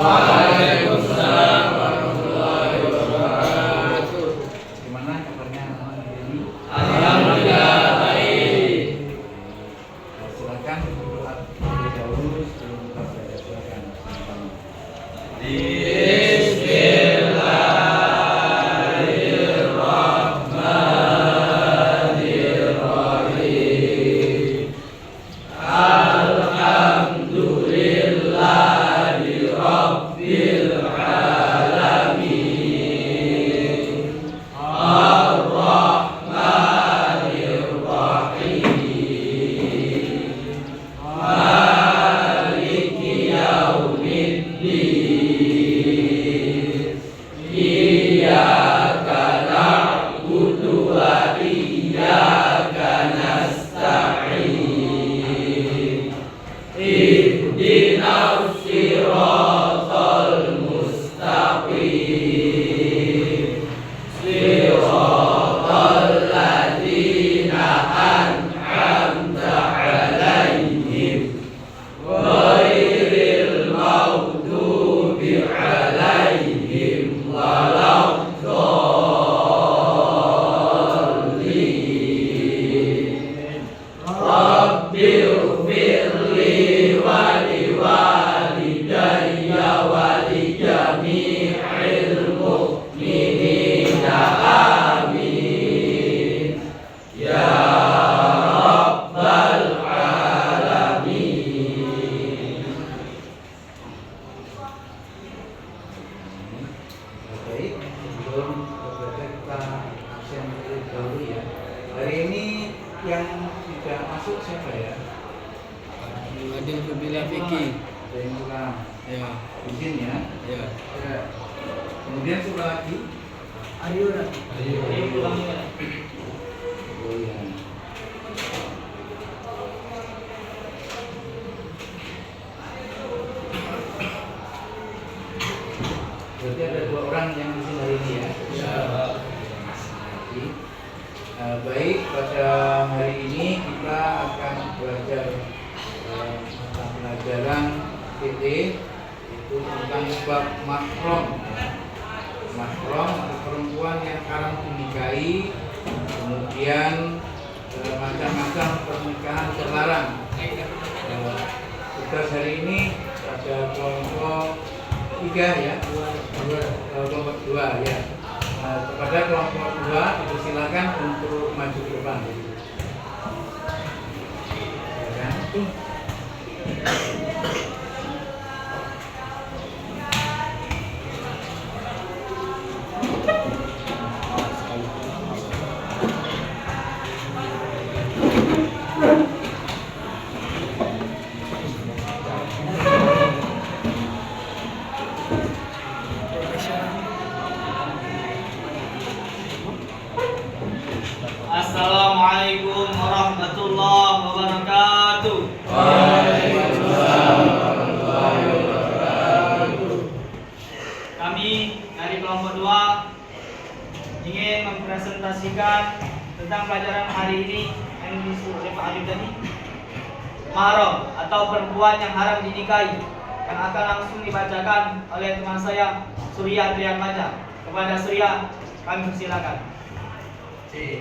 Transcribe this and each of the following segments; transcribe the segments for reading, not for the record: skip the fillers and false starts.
Waalaikumsalam warahmatullahi wabarakatuh. Gimana kabarnya anak-anak ini? Alhamdulillah baik. Silakan berdoa terlebih dahulu sebelum kita belajar. Silakan. Bismillahirrahmanirrahim. Alhamdulillahirabbil alamin. Ar-Rahmanir-Rahim. Maliki yaumiddin. Iyyaka na'budu wa iyyaka nasta'in. Ihdinas siratal mustaqim. Siratal ladzina an'amta 'alaihim ghairil maghdubi 'alaihim waladdallin. Rabbighfirli wa liwalidayya wa lijami'il mu'minina amin ya rabbal alamin. Baik, sebelum belajar kita absen terlebih dahulu ya. Hari ini yang tidak masuk siapa ya? Adil Fabila Fikri. Ada yang kurang. Ya, Izin ya. ya. Ya. Kemudian siapa lagi? Ayo. Oh iya. Berarti ada 2 orang yang di sini hari ini ya. Baik. Baik, pada hari ini kita akan belajar mata pelajaran PT itu tentang bab mahram. Mahram atau perempuan yang haram dinikahi, kemudian macam-macam pernikahan terlarang. Tugas hari ini pada kelompok 3 ya, kelompok 2 ya. Kepada kelompok 2 dipersilakan untuk maju ke depan. Silakan. Assalamualaikum warahmatullahi wabarakatuh. Waalaikumsalam warahmatullahi wabarakatuh. Kami dari kelompok 2 ingin mempresentasikan tentang pelajaran hari ini yang disuruh oleh Pak Habib tadi. Mahram atau perempuan yang haram dinikahi, yang akan langsung dibacakan oleh teman saya Surya Triatmaja. Kepada Surya kami persilakan.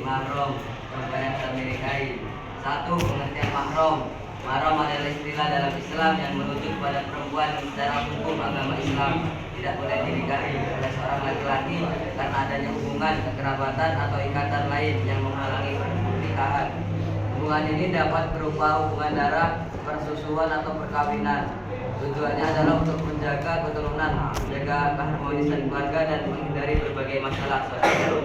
Mahram, perempuan yang haram dinikahi. 1. Pengertian mahram. Mahram adalah istilah dalam Islam yang merujuk pada perempuan yang secara hukum agama Islam tidak boleh dinikahi oleh seorang laki-laki karena adanya hubungan kekerabatan atau ikatan lain yang menghalangi pernikahan. Hubungan ini dapat berupa hubungan darah, persusuan atau perkawinan. Tujuannya adalah untuk menjaga keturunan, menjaga keharmonisan keluarga dan menghindari berbagai masalah sosial.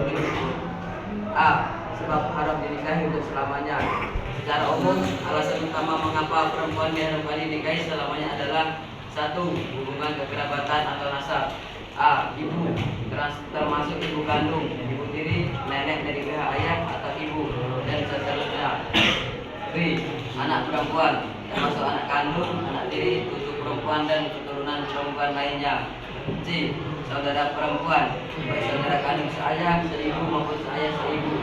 A. Sebab haram dinikahi untuk selamanya. Secara umum, alasan utama mengapa perempuan diharamkan dinikahi selamanya adalah 1. Hubungan kekerabatan atau nasab. A. Ibu, termasuk ibu kandung, ibu tiri, nenek dari pihak ayah atau ibu, dan seterusnya. B. Anak perempuan, termasuk anak kandung, anak tiri, cucu perempuan dan keturunan perempuan lainnya. C. Saudara perempuan, baik saudara kandung seayah, seibu maupun seayah seibu.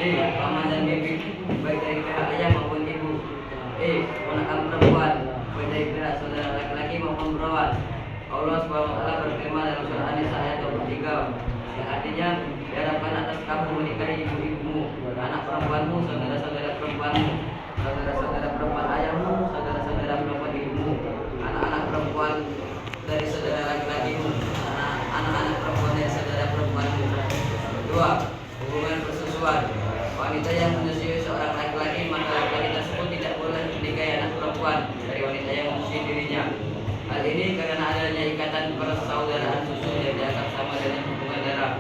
D. Paman dan bibi, baik dari pihak ayah maupun ibu. E. Ponakan perempuan, baik dari pihak saudara laki-laki maupun perawan. Allah SWT berfirman dalam surah An-Nisa ayat 23 yang artinya diharapkan atas kamu menikahi ibu-ibumu, anak perempuanmu, saudara-saudara perempuanmu, saudara-saudara perempuan ayahmu, saudara-saudara perempuan ibumu, anak-anak perempuan dari saudara laki-lakimu, anak-anak perempuan dari saudara perempuanmu. 2. Hubungan persusuan. Wanita yang menyusui seorang laki-laki, maka laki-laki tersebut tidak boleh menikahi anak perempuan dari wanita yang menyusui dirinya. Hal ini karena adanya ikatan persaudaraan susu yang dianggap sama dengan hubungan darah.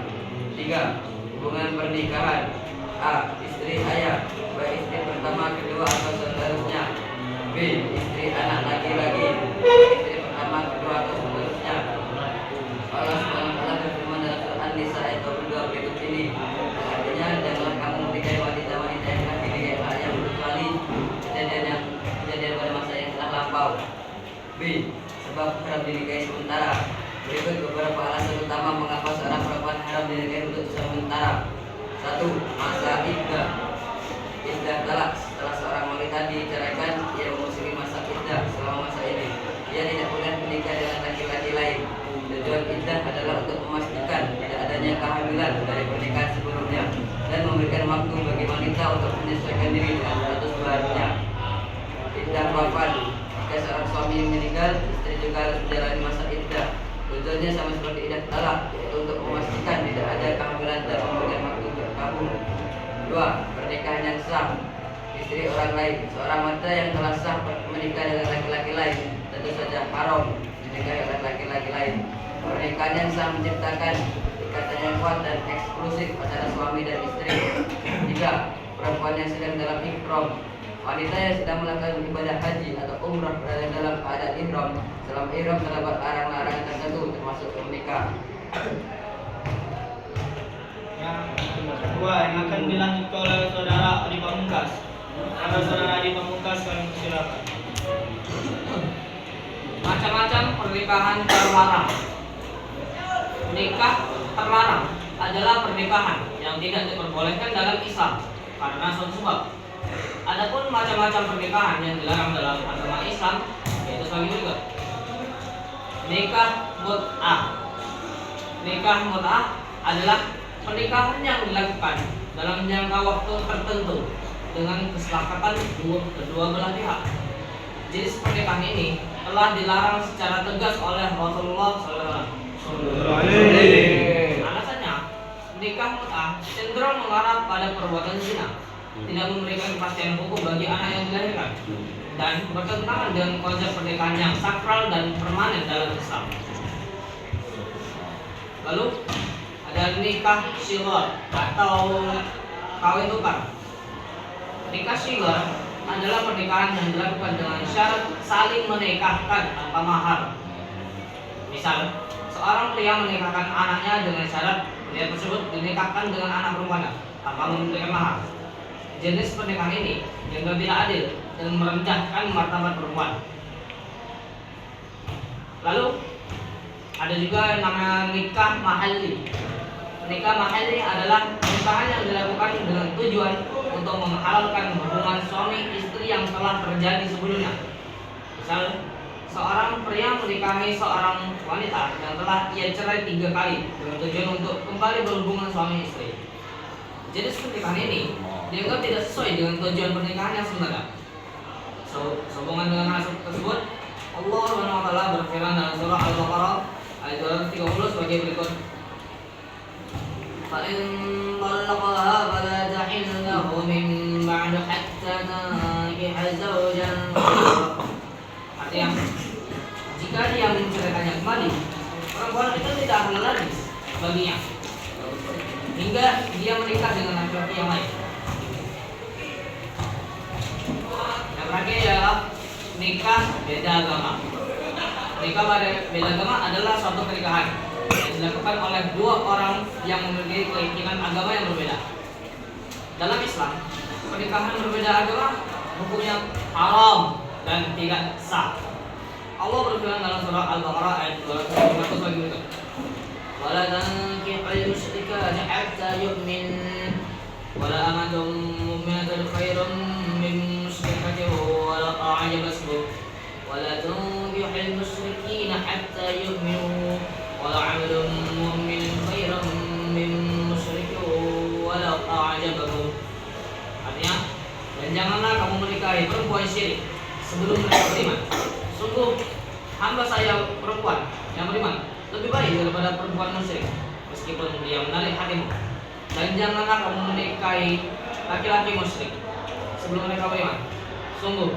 3. Hubungan pernikahan. A. Istri ayah, baik istri pertama, kedua atau seterusnya. B. Istri anak laki-laki, istri pertama, kedua atau seterusnya. Allah SWT berfirman dalam surah An-Nisa ayat 22 berikut ini. Artinya, janganlah kamu menikahi wanita-wanita yang telah dinikahi ayah kecuali kejadian pada masa yang telah lampau. B. Sebab haram dinikahi sementara. Berikut beberapa alasan utama mengapa seorang perempuan haram dinikahi untuk sementara. 1. Masa iddah. Iddah talak. Setelah seorang wanita diceraikan, ia memasuki masa iddah. Selama masa ini, ia tidak boleh menikah dengan laki-laki lain. Tujuan iddah adalah untuk memastikan tidak adanya kehamilan dari pernikahan sebelumnya dan memberikan waktu bagi wanita untuk menyesuaikan diri dengan status barunya. Iddah wafat. Jika seorang suami meninggal, istri juga harus menjalani masa iddah. Tujuannya sama seperti iddah talak, yaitu untuk memastikan tidak ada kehamilan dan memberikan waktu untuk kabul. 2. Pernikahan yang sah. Istri orang lain. Seorang wanita yang telah sah menikah dengan laki-laki lain tentu saja haram menikah dengan laki-laki lain. Pernikahan yang sah menciptakan ikatan yang kuat dan eksklusif antara suami dan istri. 3. Perempuan yang sedang dalam ihram. Wanita yang sedang melakukan ibadah haji atau umrah berada dalam keadaan ihram. Dalam ihram terdapat larangan-larangan tertentu termasuk menikah. Yang kedua yang akan dilanjutkan oleh saudara Adi Pamungkas. Saudara Adi Pamungkas, kami persilakan. Macam-macam pernikahan terlarang. Nikah terlarang adalah pernikahan yang tidak diperbolehkan dalam Islam karena suatu sebab. Adapun macam-macam pernikahan yang dilarang dalam agama Islam yaitu sebagai berikut. Nikah mut'ah. Nikah mut'ah adalah pernikahan yang dilakukan dalam jangka waktu tertentu dengan kesepakatan kedua belah pihak. Jenis pernikahan ini telah dilarang secara tegas oleh Rasulullah SAW. Alasannya, nikah mut'ah cenderung mengarah pada perbuatan zina, tidak memberikan kepastian hukum bagi anak yang dilahirkan, dan bertentangan dengan konsep pernikahan yang sakral dan permanen dalam Islam. Lalu ada nikah shighar atau kawin tukar. Nikah shighar adalah pernikahan yang dilakukan dengan syarat saling menikahkan tanpa mahar. Misal, seorang pria menikahkan anaknya dengan syarat pria tersebut dinikahkan dengan anak perempuannya tanpa memberikan mahar. Jenis pernikahan ini dianggap tidak adil dan merendahkan martabat perempuan. Lalu ada juga yang namanya nikah mahalli. Nikah mahalli adalah pernikahan yang dilakukan dengan tujuan untuk menghalalkan hubungan suami istri yang telah terjadi sebelumnya. Misal, seorang pria menikahi seorang wanita yang telah ia cerai 3 kali dengan tujuan untuk kembali berhubungan suami istri. Jenis pernikahan ini dianggap tidak sesuai dengan tujuan pernikahan yang sebenarnya. Sehubungan dengan hal tersebut, Allah SWT berfirman dalam surah Al-Baqarah ayat 230 sebagai berikut. فَإِنْ طَلَّقَهَا فَلَا تَحِلُّ لَهُ مِنْ بَعْدُ حَتَّى تَنكِحَ زَوْجًا غَيْرَهُ. Artinya, jika dia menceraikannya kembali, perempuan itu tidak halal lagi baginya hingga dia menikah dengan laki-laki yang lain. Yang terakhir adalah nikah beda agama. Nikah beda agama adalah suatu pernikahan yang dilakukan oleh 2 orang yang memiliki keyakinan agama yang berbeda. Dalam Islam, pernikahan berbeda agama hukumnya haram dan tidak sah. Allah berfirman dalam surah Al-Baqarah ayat 250 bagi berikut. ولا تنكحوا المشركات حتى يؤمن ولا أمة مؤمنة خير من مشركة ولو أعجبتكم ولا تنكحوا المشركين حتى يؤمنوا ولعبد مؤمن خير من musyrik walau a'jabakum. Artinya, dan janganlah kamu menikahi perempuan syirik sebelum mereka beriman. Sungguh hamba saya perempuan yang beriman lebih baik daripada perempuan musyrik meskipun dia menarik hatimu. Dan janganlah kamu menikahi laki-laki musyrik sebelum mereka beriman. Sungguh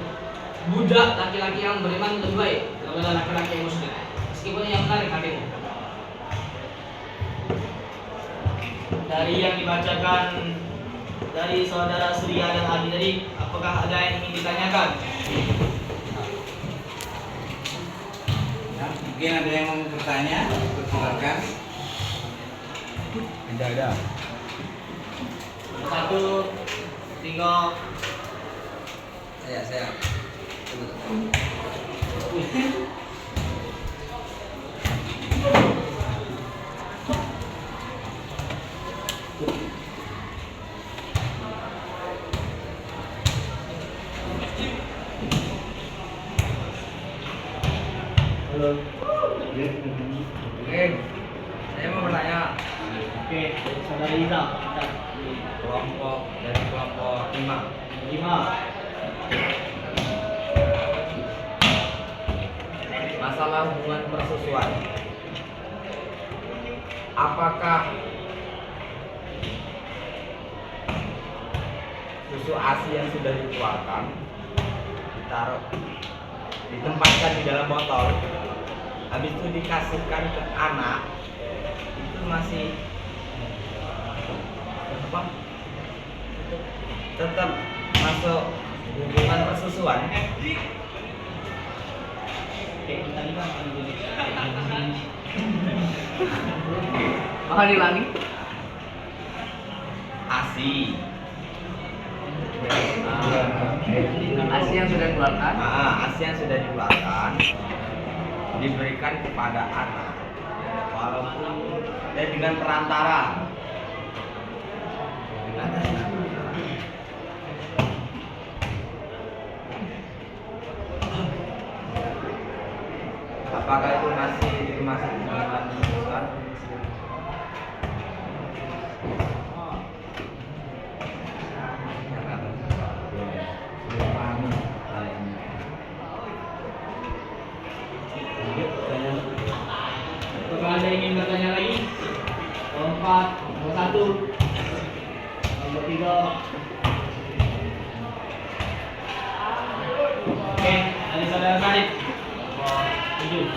budak laki-laki yang beriman lebih baik daripada laki-laki musyrik meskipun ia menarik hatimu. Dari yang dibacakan dari saudara Surya dan Adi tadi, apakah ada yang ingin ditanyakan? Ya, mungkin ada yang mau bertanya, silakan. Ada. Satu, tiga. Saya. Halo. Oke, saya mau bertanya. Oke, saudara Iza. Kelompok dari kelompok 5. 5. Masalah hubungan persusuan. Apakah susu ASI yang sudah dikeluarkan ditempatkan di dalam botol, habis itu dikasihkan ke anak, itu masih apa? Tetap masuk hubungan persusuan? Bakal diulangi? ASI. ASI yang sudah dikeluarkan. ASI yang sudah dikeluarkan diberikan kepada anak, walaupun dengan perantara. Apakah itu masih termasuk hubungan persusuan? Apakah ada yang ingin bertanya lagi? Nomor 4, nomor 1, nomor 3. Oke, dari saudara Sarip. Nomor 7.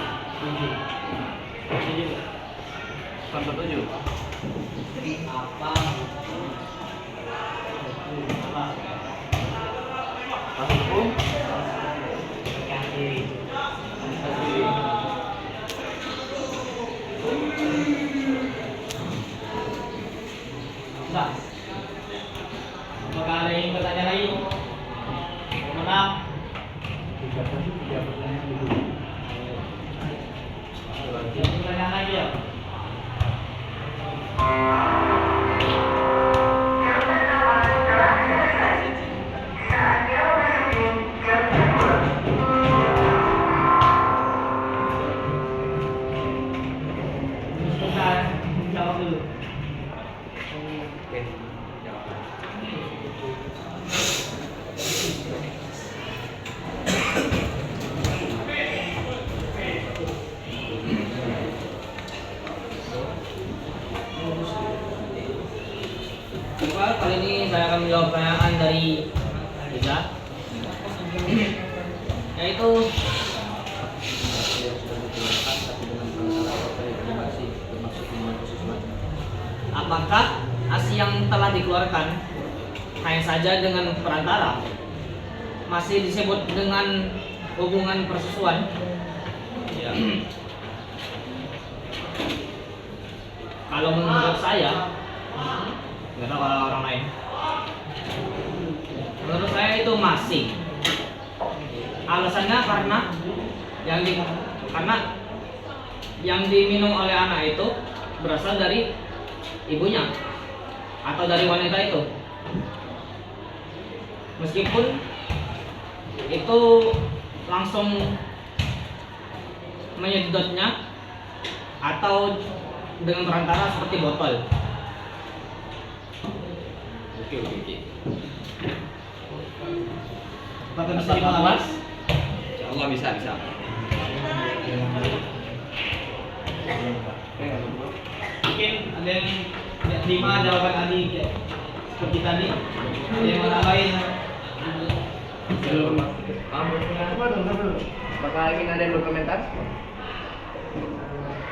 7. Nomor 7. Jadi apa? Masukku. Sudah. Apakah ada yang bertanya lagi? Nomor 6. Yang pertanyaan lagi ya? Ustaz, jawab dulu. Oke, jawab. Baik, kali ini saya akan menjawab pertanyaan dari Riza, yaitu apakah ASI yang telah dikeluarkan hanya saja dengan perantara masih disebut dengan hubungan persusuan? Ya. Kalau menurut saya, nggak tahu kalau orang lain. Menurut saya itu masih. Alasannya karena yang diminum oleh anak itu berasal dari ibunya atau dari wanita itu. Meskipun itu langsung menyedotnya atau dengan perantara seperti botol. Oke. Apakah bisa dibahas? Insyaallah bisa. Mungkin ada yang tidak terima jawaban Ali seperti tadi. Ada yang mau nambahin? Bakal ingin ada yang berkomentar?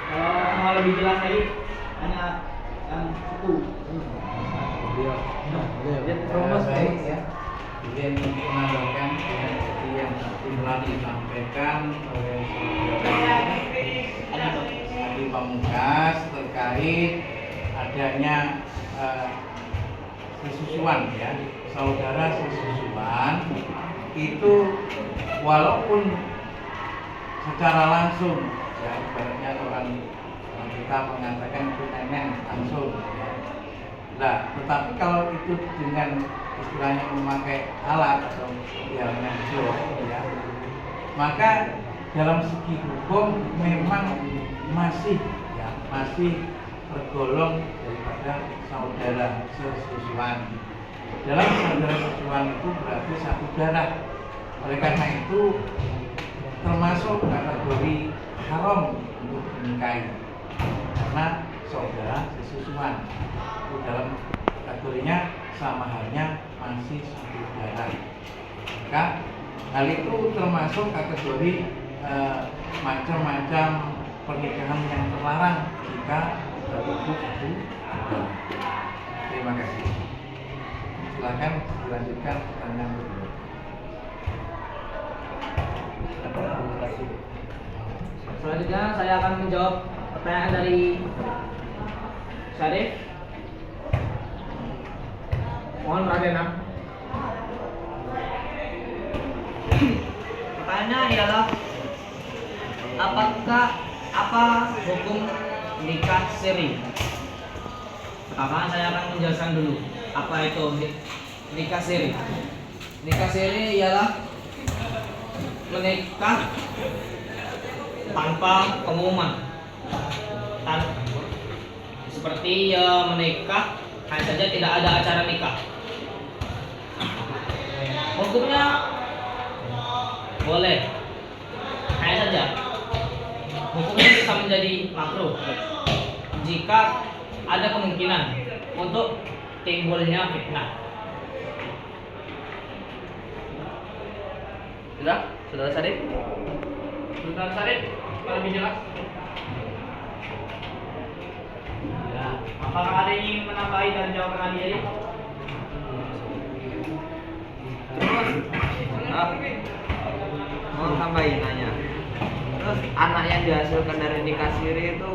Kalau mau lebih jelas lagi, hanya yang suku. Baik ya. Izin untuk menambahkan dengan seperti yang tadi telah disampaikan oleh saudara Adi Pamungkas terkait adanya sesusuan ya, saudara sesusuan itu walaupun secara langsung ya, ibaratnya orang kita mengatakan itu nenek langsung ya. Nah, tetapi kalau itu dengan istilahnya memakai alat atau dialnya job ya, maka dalam segi hukum memang masih tergolong daripada saudara sesusuan. Dalam saudara sesusuan itu berarti satu darah. Oleh karena itu termasuk kategori haram untuk dinikahi karena saudara sesusuan. Itu dalam kategorinya sama halnya masih satu darah. Maka hal itu termasuk kategori macam-macam pernikahan yang terlarang jika berhubung satu darah. Terima kasih. Silakan dilanjutkan pertanyaan berikutnya. Selanjutnya saya akan menjawab pertanyaan dari Syarif. Mohon perhatian. Pertanyaannya adalah apa hukum nikah siri? Pertama saya akan menjelaskan dulu apa itu nikah siri. Nikah siri ialah menikah tanpa pengumuman. Seperti menikah hanya saja tidak ada acara nikah. Hukumnya boleh, hanya saja hukumnya bisa menjadi makruh jika ada kemungkinan untuk timbulnya fitnah. Sudah, saudara Sarif? Saudara Sarif, lebih jelas. Ya, apakah ada yang ingin menambahi dari jawaban Ali tadi? Mau tambahin nanya. Terus anak yang dihasilkan dari nikah siri itu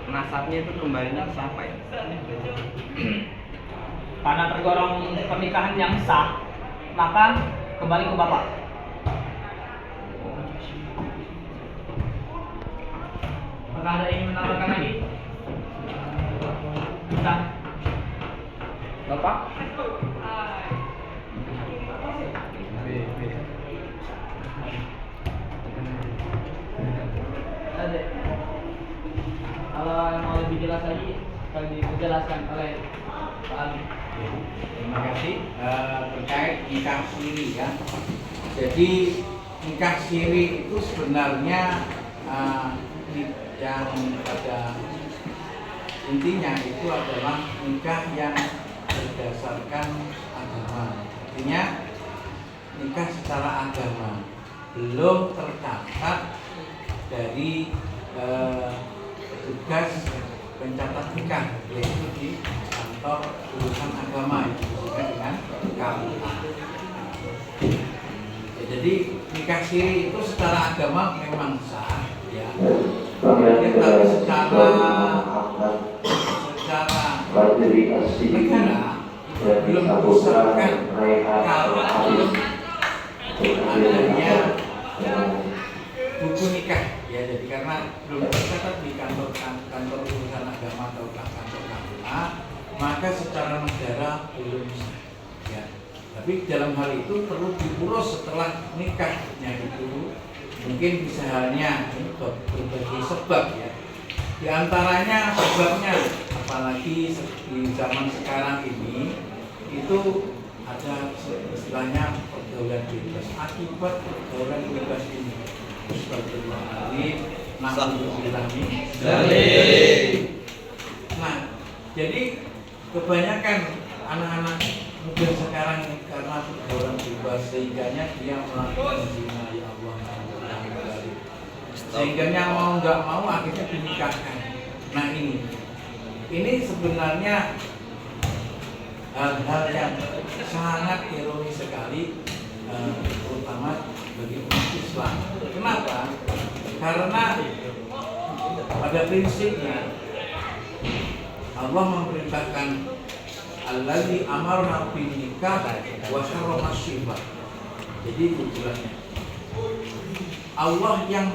nasabnya itu kembalinya ke siapa ya? Karena tergolong pernikahan yang sah, maka kembali ke bapak. Apakah ada yang ingin menambahkan lagi? Bisa. Bapak? Ada. Kalau mau lebih jelas lagi, akan dijelaskan oleh Pak Ali. Terima kasih. Terkait nikah siri ya. Jadi nikah siri itu sebenarnya yang pada intinya itu adalah nikah yang berdasarkan agama. Artinya nikah secara agama belum tercatat dari petugas pencatat nikah, yaitu di kantor urusan agama yang disebut dengan KUA. Ya, jadi nikah siri itu secara agama memang sah ya. Tapi secara negara belum diusahakan kalau belum adanya buku nikah ya. Jadi karena belum tercatat di kantor urusan agama atau kantor KUA, maka secara negara belum sah ya. Tapi dalam hal itu perlu diurus setelah nikahnya itu mungkin bisa halnya ini berbagai sebab ya. Di antaranya sebabnya, apalagi di zaman sekarang ini, itu ada istilahnya pergaulan bebas. Akibat pergaulan bebas ini, Astagfirullahaladzim, nah, jadi kebanyakan anak-anak muda sekarang karena pergaulan bebas sehingganya dia melakukan zina, ya Allah, sehingganya mau nggak mau akhirnya dinikahkan. Nah ini sebenarnya hal-hal yang sangat ironis sekali, terutama bagi umat Islam. Kenapa? Karena pada prinsipnya Allah memerintahkan allazi amarna bin nikah wa harrama syibah. Jadi itu jelasnya. Allah yang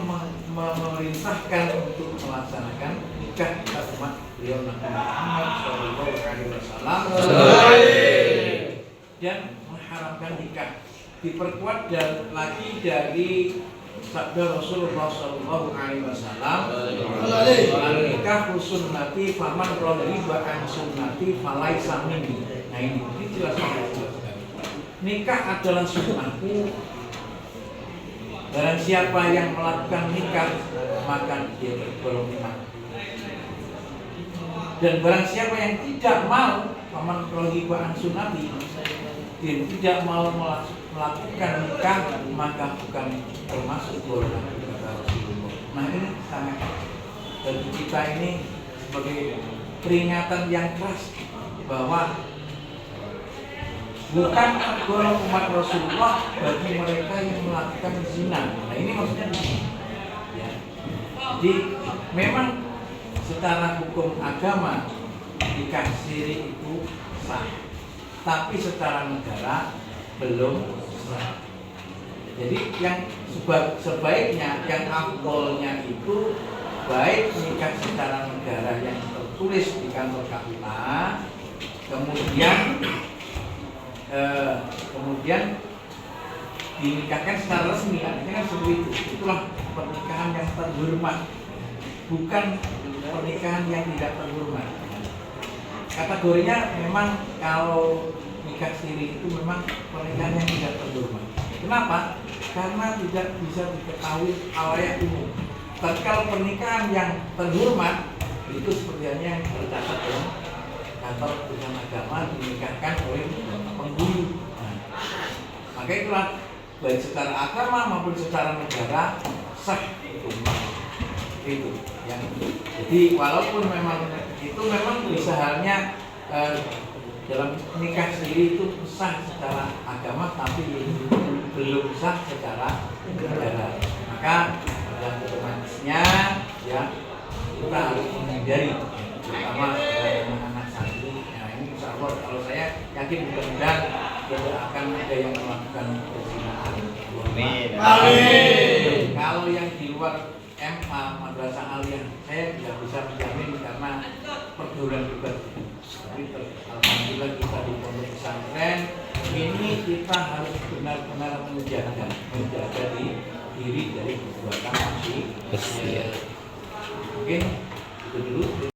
memerintahkan untuk melaksanakan nikah kita umat beliau Nabi Muhammad SAW dan mengharamkan nikah. Diperkuat lagi dari sabda Rasulullah SAW, nikah sunnati faman raghiba an sunnati falaisa minni. Nah ini jelas sekali. Nikah adalah sunnahku. Barang siapa yang melakukan nikah maka dia tergolong nikah. Dan barang siapa yang tidak mau faman raghiba an sunnati, dia tidak mau melakukan nikah maka bukan termasuk golongan kata Rasulullah. Nah ini sangat bagi kita ini sebagai peringatan yang keras bahwa bukan tergolong umat Rasulullah bagi mereka yang melakukan zina. Nah ini maksudnya ya. Jadi memang secara hukum agama nikah siri itu sah, tapi secara negara belum sah. Jadi yang sebaiknya, yang afdolnya itu baik nikah secara negara yang tertulis di kantor KUA, kemudian dinikahkan secara resmi, artinya kan seperti itu. Itulah pernikahan yang terhormat, bukan pernikahan yang tidak terhormat. Kategorinya memang kalau nikah siri itu memang pernikahan yang tidak terhormat. Kenapa? Karena tidak bisa diketahui khalayak umum. Tapi kalau pernikahan yang terhormat itu sepertinya yang tercatat dalam kantor urusan agama dinikahkan oleh penghulu. Nah, maka itulah baik secara agama maupun secara negara sah itu yang jadi walaupun memang itu memang bisa halnya dalam nikah sendiri itu sah secara agama tapi belum sah secara negara. Maka yang otomatisnya ya kita harus menghindari terutama anak-anak santri. Nah ini insya Allah kalau saya yakin mudah-mudahan tidak akan ada yang melakukan perzinahan. Amin. Kalau yang di luar MA Madrasah Aliyah saya tidak bisa menjamin karena pergaulan bebas. Tapi alhamdulillah kita di pondok pesantren ini kita harus benar-benar menjaga diri dari perbuatan maksiat. Mungkin itu dulu.